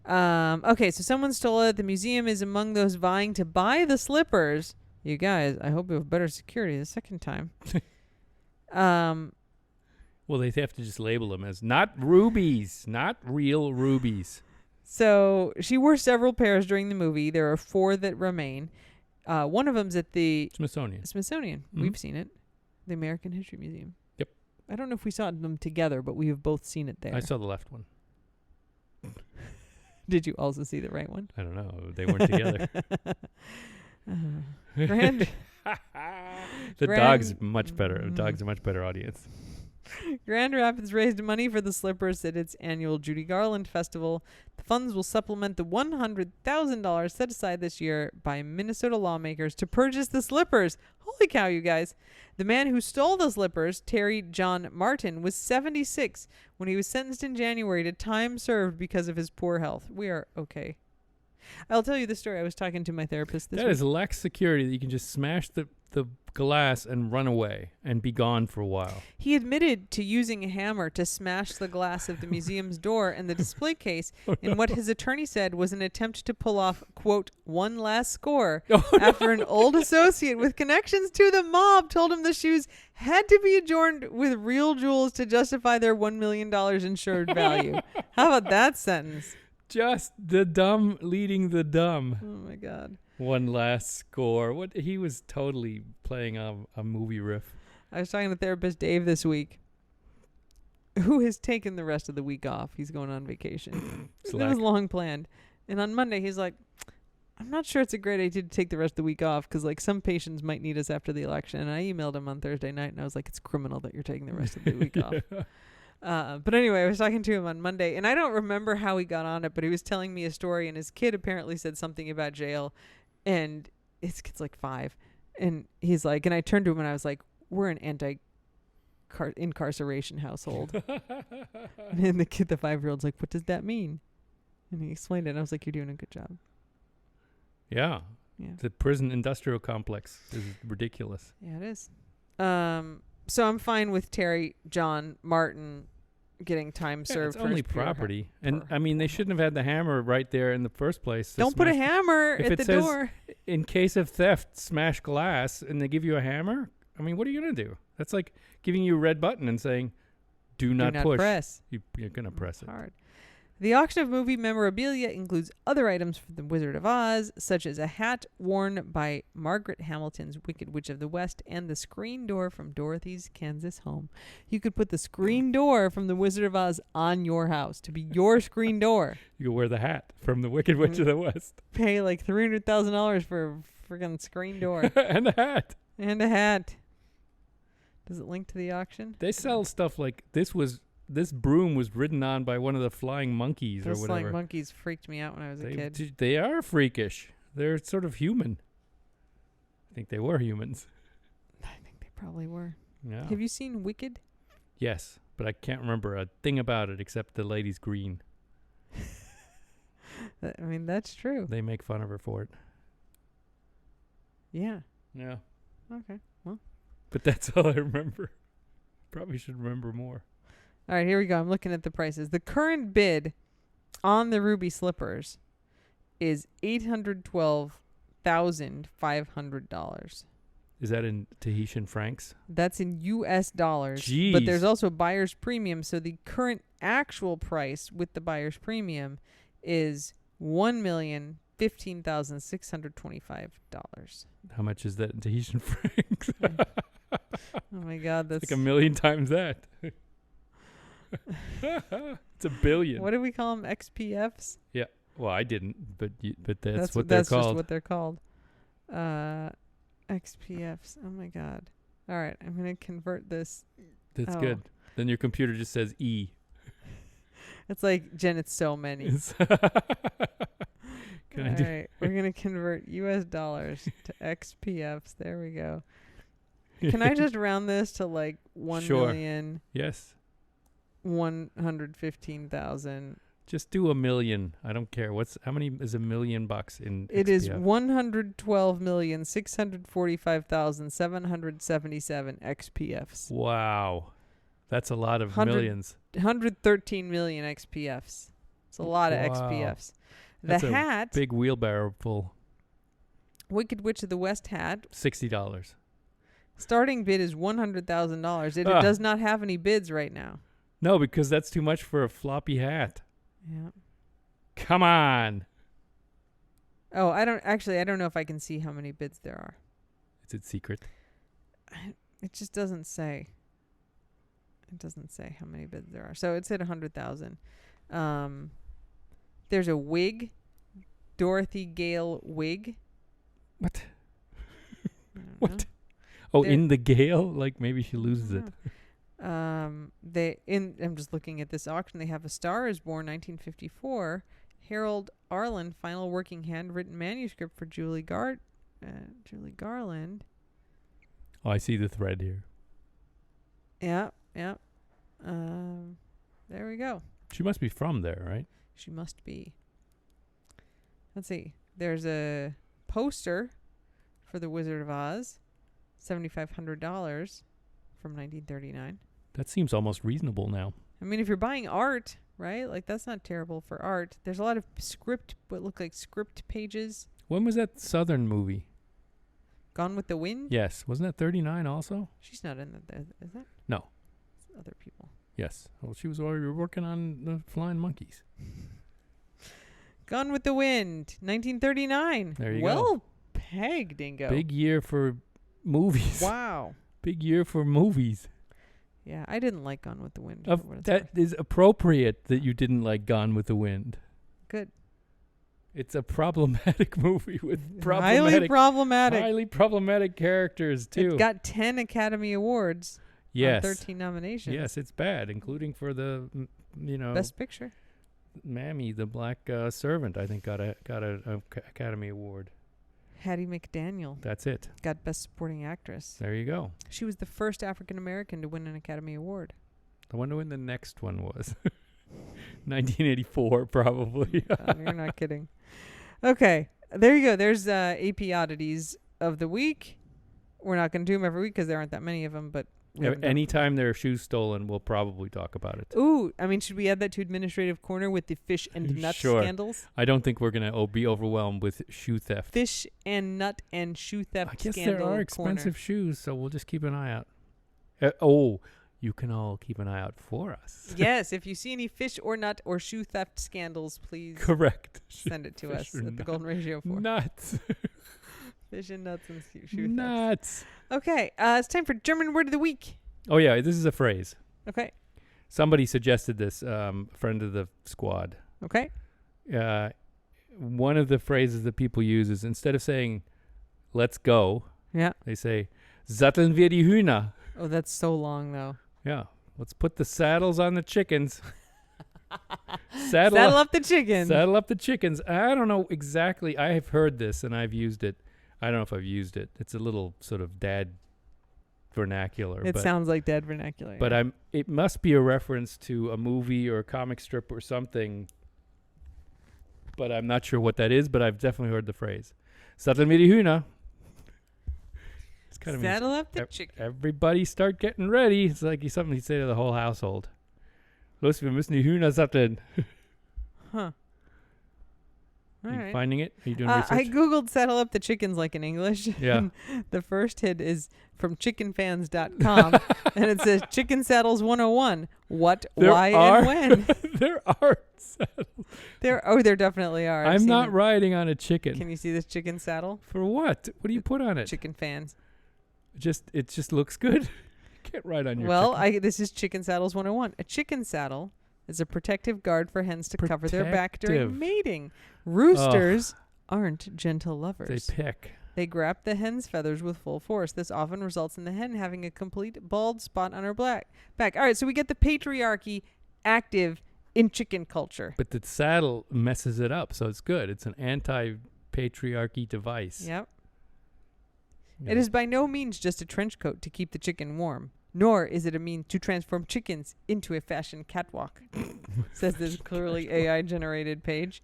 Okay, so someone stole it. The museum is among those vying to buy the slippers. You guys, I hope you have better security the second time. Well, they have to just label them as not rubies, not real rubies. So she wore several pairs during the movie. There are 4 that remain. One of them's at the Smithsonian. Smithsonian. Mhm. We've seen it. The American History Museum. Yep. I don't know if we saw them together, but we have both seen it there. I saw the left one. Did you also see the right one? I don't know. They weren't together. Grand The Grand- dog's much better. The dog's a much better audience. Grand Rapids raised money for the slippers at its annual Judy Garland Festival. The funds will supplement the $100,000 set aside this year by Minnesota lawmakers to purchase the slippers. Holy cow, you guys. The man who stole the slippers, Terry John Martin, was 76 when he was sentenced in January to time served because of his poor health. We are okay. I'll tell you the story. I was talking to my therapist this That week. is lax security that you can just smash the glass and run away and be gone for a while. He admitted to using a hammer to smash the glass of the museum's door and the display case in what his attorney said was an attempt to pull off, quote, one last score after an old associate with connections to the mob told him the shoes had to be adorned with real jewels to justify their $1 million insured value. How about that sentence? Just the dumb leading the dumb. Oh, my God. One last score. What he was totally playing a movie riff. I was talking to therapist Dave this week, who has taken the rest of the week off. He's going on vacation. It Slack. was long planned. And on Monday, he's like, I'm not sure it's a great idea to take the rest of the week off because, like, some patients might need us after the election. And I emailed him on Thursday night, and I was like, it's criminal that you're taking the rest of the week off. But anyway, I was talking to him on Monday, and I don't remember how he got on it, but he was telling me a story, and his kid apparently said something about jail, and his kid's like 5. And he's like, and I turned to him and I was like, we're an anti-incarceration household. And the kid, the 5-year-old's like, what does that mean? And he explained it, and I was like, you're doing a good job. Yeah. Yeah. The prison industrial complex is ridiculous. Yeah, it is. So I'm fine with Terry John Martin getting time served. It's for only his pure property. And poor I mean, they shouldn't have had the hammer right there in the first place. to Don't put a smash- hammer If at it the says- door. In case of theft, smash glass, and they give you a hammer? I mean, what are you going to do? That's like giving you a red button and saying, do not push. Press. You're going to press it. Hard. The auction of movie memorabilia includes other items from The Wizard of Oz, such as a hat worn by Margaret Hamilton's Wicked Witch of the West and the screen door from Dorothy's Kansas home. You could put the screen door from The Wizard of Oz on your house to be your screen door. You can wear the hat from the Wicked Witch of the West. Pay like $300,000 for a friggin' screen door And a hat. and a hat. Does it link to the auction? They sell stuff like this broom was ridden on by one of the flying monkeys Those or flying whatever. monkeys freaked me out when I was a kid. They are freakish. They're sort of human. I think they were humans. I think they probably were. Yeah. Have you seen Wicked? Yes, but I can't remember a thing about it except the lady's green. I mean, that's true. They make fun of her for it. Yeah. Yeah. Okay. Well. But that's all I remember. Probably should remember more. All right, here we go. I'm looking at the prices. The current bid on the ruby slippers is $812,500. Is that in Tahitian francs? That's in U.S. dollars. Jeez. But there's also buyer's premium, so the current actual price with the buyer's premium is $1,015,625. How much is that in Tahitian francs? Oh my God, that's Like a million times that. It's a billion. What do we call them? XPFs? Well, I didn't, but that's what that's they're just called. what they're called. XPFs. Oh my God. All right, I'm gonna convert this. That's Oh. good. Then your computer just says E. It's like, Jen, it's so many. Can I All do? right, we're gonna convert U.S. dollars to XPFs. There we go. Can I just round this to like Sure. 1,115,000? Yes. Just do a million. I don't care. How many is $1 million in It is XPF? 112,645,777 XPFs. Wow. That's a lot of 100 millions. 113 million XPFs. It's a lot of Wow. XPFs. The That's a hat, Big wheelbarrow full. Wicked Witch of the West hat, $60. Starting bid is $100,000. It Ah. does not have any bids right now. No, because that's too much for a floppy hat. Yeah. Come on. Oh, I don't know if I can see how many bids there are. Is it secret? It just doesn't say. It doesn't say how many bids there are. So it's at 100,000. There's a wig, Dorothy Gale wig. What? I don't What? know. Oh, There- in the gale? Like maybe she loses it. I'm just looking at this auction. They have A Star Is Born 1954, Harold Arlen final working handwritten manuscript for Julie Garland. Oh, I see the thread here. Yeah. There we go. She must be from there, right? She must be. Let's see. There's a poster for The Wizard of Oz, $7,500 from 1939. That seems almost reasonable now. I mean, if you're buying art, right? Like, that's not terrible for art. There's a lot of what look like script pages. When was that Southern movie? Gone with the Wind? Yes. Wasn't that 39 also? She's not in that, is that? No. It's other people. Yes. Well, she was already working on the Flying Monkeys. Gone with the Wind, 1939. There you go. Well pegged, Dingo. Big year for movies. Wow. Big year for movies. Yeah, I didn't like Gone with the Wind. for what it's That worth. is appropriate that you didn't like Gone with the Wind. Good. It's a problematic movie with Highly problematic. highly problematic characters too. It got 10 Academy Awards. yes, 13 nominations. yes, it's bad, including for the Best Picture. Mammy, the black servant. I think got a Academy Award. Hattie McDaniel That's it. got Best Supporting Actress. There you go. She was the first African American to win an Academy Award. I wonder when the next one was. 1984, probably. You're not kidding. Okay, there you go. There's AP Oddities of the Week. We're not going to do them every week because there aren't that many of them, but we haven't done- Anytime there are shoes stolen, we'll probably talk about it. Ooh, I mean, should we add that to Administrative Corner with the fish and nut Sure. scandals? I don't think we're going to be overwhelmed with shoe theft. Fish and nut and shoe theft I guess scandal there are expensive shoes, so we'll just keep an eye out. You can all keep an eye out for us. corner. Yes, if you see any fish or nut or shoe theft scandals, please Correct. send it to Fish us or at the nut. Golden Ratio 4. Nuts. Fish and nuts and shoe theft. Nuts. Okay, it's time for German Word of the Week. Oh, yeah, this is a phrase. Okay, Somebody suggested this, friend of the squad. okay. One of the phrases that people use is instead of saying, let's go, Yeah. they say, satteln wir die Hühner. Oh, that's so long, though. Yeah. Let's put the saddles on the chickens. Saddle up the chicken. Saddle up the chickens. I don't know exactly. I have heard this and I've used it. I don't know if I've used it. It's a little sort of dad vernacular. It but, sounds like dead vernacular. but yeah. it must be a reference to a movie or a comic strip or something. But I'm not sure what that is, but I've definitely heard the phrase. Satteln wir die Hühner. It's kind of means Saddle up the chicken. everybody start getting ready. It's like something he'd say to the whole household. Los, wir müssen die Hühner satteln. Huh. All You right. finding it? Are you doing I research? googled saddle up the chickens like in English. Yeah. and the first hit is from chickenfans.com and it says Chicken Saddles 101. What, There why, are- and when? There are saddles. There definitely are. I've I'm seen not them. riding on a chicken. Can you see this chicken saddle? For what? What do you put on it? Chicken fans. It just looks good. You can't ride on your Well, chicken. this is Chicken Saddles 101. A chicken saddle is a protective guard for hens to cover their back during Protective. mating. Roosters aren't gentle They lovers. pick. They grab the hen's feathers with full force. This often results in the hen having a complete bald spot on her back. All right, so we get the patriarchy active in chicken culture. But the saddle messes it up, so it's good. It's an anti-patriarchy device. Yep. You It know. is by no means just a trench coat to keep the chicken warm, nor is it a means to transform chickens into a fashion catwalk, says this clearly AI-generated page.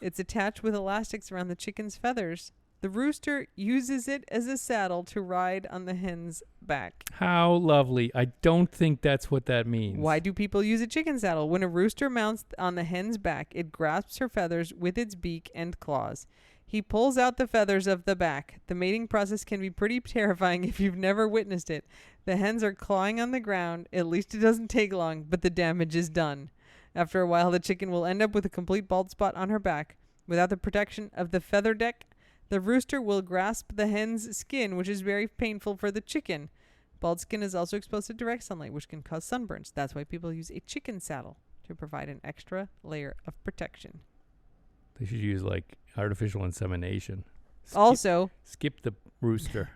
It's attached with elastics around the chicken's feathers. The rooster uses it as a saddle to ride on the hen's back. How lovely. I don't think that's what that means. Why do people use a chicken saddle? When a rooster mounts on the hen's back, it grasps her feathers with its beak and claws. He pulls out the feathers of the back. The mating process can be pretty terrifying if you've never witnessed it. The hens are clawing on the ground. At least it doesn't take long, but the damage is done. After a while, the chicken will end up with a complete bald spot on her back. Without the protection of the feather deck, the rooster will grasp the hen's skin, which is very painful for the chicken. Bald skin is also exposed to direct sunlight, which can cause sunburns. That's why people use a chicken saddle to provide an extra layer of protection. They should use like artificial insemination. Skip the rooster.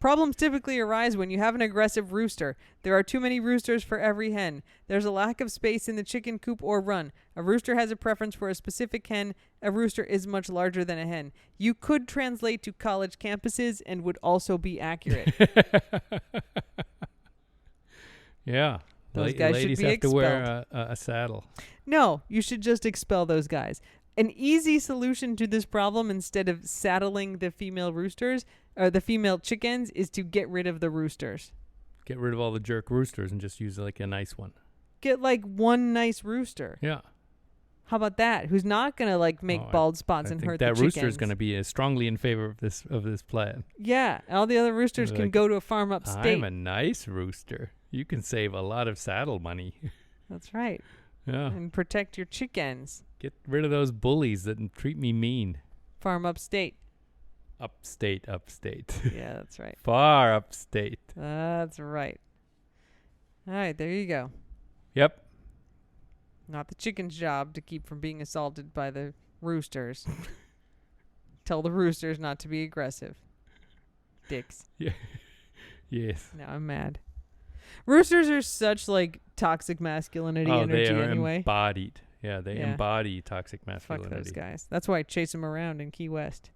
Problems typically arise when you have an aggressive rooster. There are too many roosters for every hen. There's a lack of space in the chicken coop or run. A rooster has a preference for a specific hen. A rooster is much larger than a hen. You could translate to college campuses and would also be accurate. Yeah. Those guys ladies should be have to wear a saddle. No, you should just expel those guys. An easy solution to this problem, instead of saddling the female roosters or the female chickens, is to get rid of the roosters. Get rid of all the jerk roosters and just use like a nice one. Get like one nice rooster. Yeah. How about that? Who's not gonna like make bald spots and hurt the chickens? That rooster is gonna be strongly in favor of this plan. Yeah, all the other roosters can go to a farm upstate. I'm a nice rooster. You can save a lot of saddle money. That's right. Yeah. And protect your chickens. Get rid of those bullies that treat me mean. Farm upstate. Upstate. Yeah, that's right. Far upstate. That's right. All right, there you go. Yep. Not the chicken's job to keep from being assaulted by the roosters. Tell the roosters not to be aggressive. Dicks. Yeah. Yes. Now I'm mad. Roosters are such like toxic masculinity energy they are anyway. Embodied. Yeah, they embody toxic masculinity. Fuck those guys. That's why I chase them around in Key West.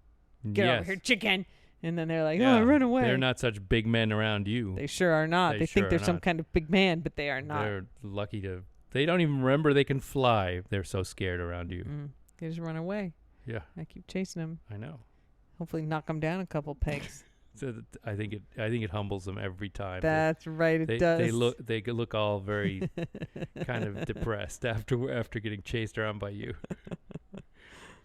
Get over here, chicken. And then they're like, oh, run away. They're not such big men around you. They sure are not. They think they're some kind of big man, but they are not. They're lucky to... They don't even remember they can fly. They're so scared around you. They just run away. Yeah. I keep chasing them. I know. Hopefully knock them down a couple pegs. So I think it humbles them every time. That's right. It does. They look all very kind of depressed after getting chased around by you.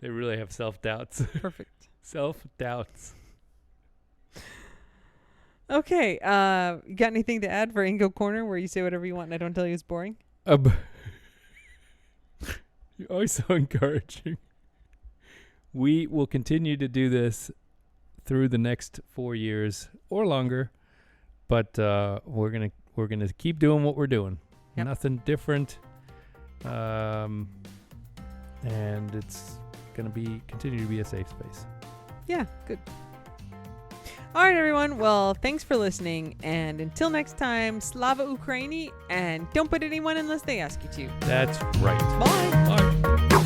They really have self-doubts. Perfect. Self-doubts. Okay. You got anything to add for Ingo Corner, where you say whatever you want and I don't tell you it's boring? You're always so encouraging. We will continue to do this through the next 4 years or longer, but we're gonna keep doing what we're doing. Yep. Nothing different, and it's gonna continue to be a safe space. Yeah, good. All right, everyone. Well, thanks for listening, and until next time, Slava Ukraini, and don't put anyone unless they ask you to. That's right. Bye. Bye.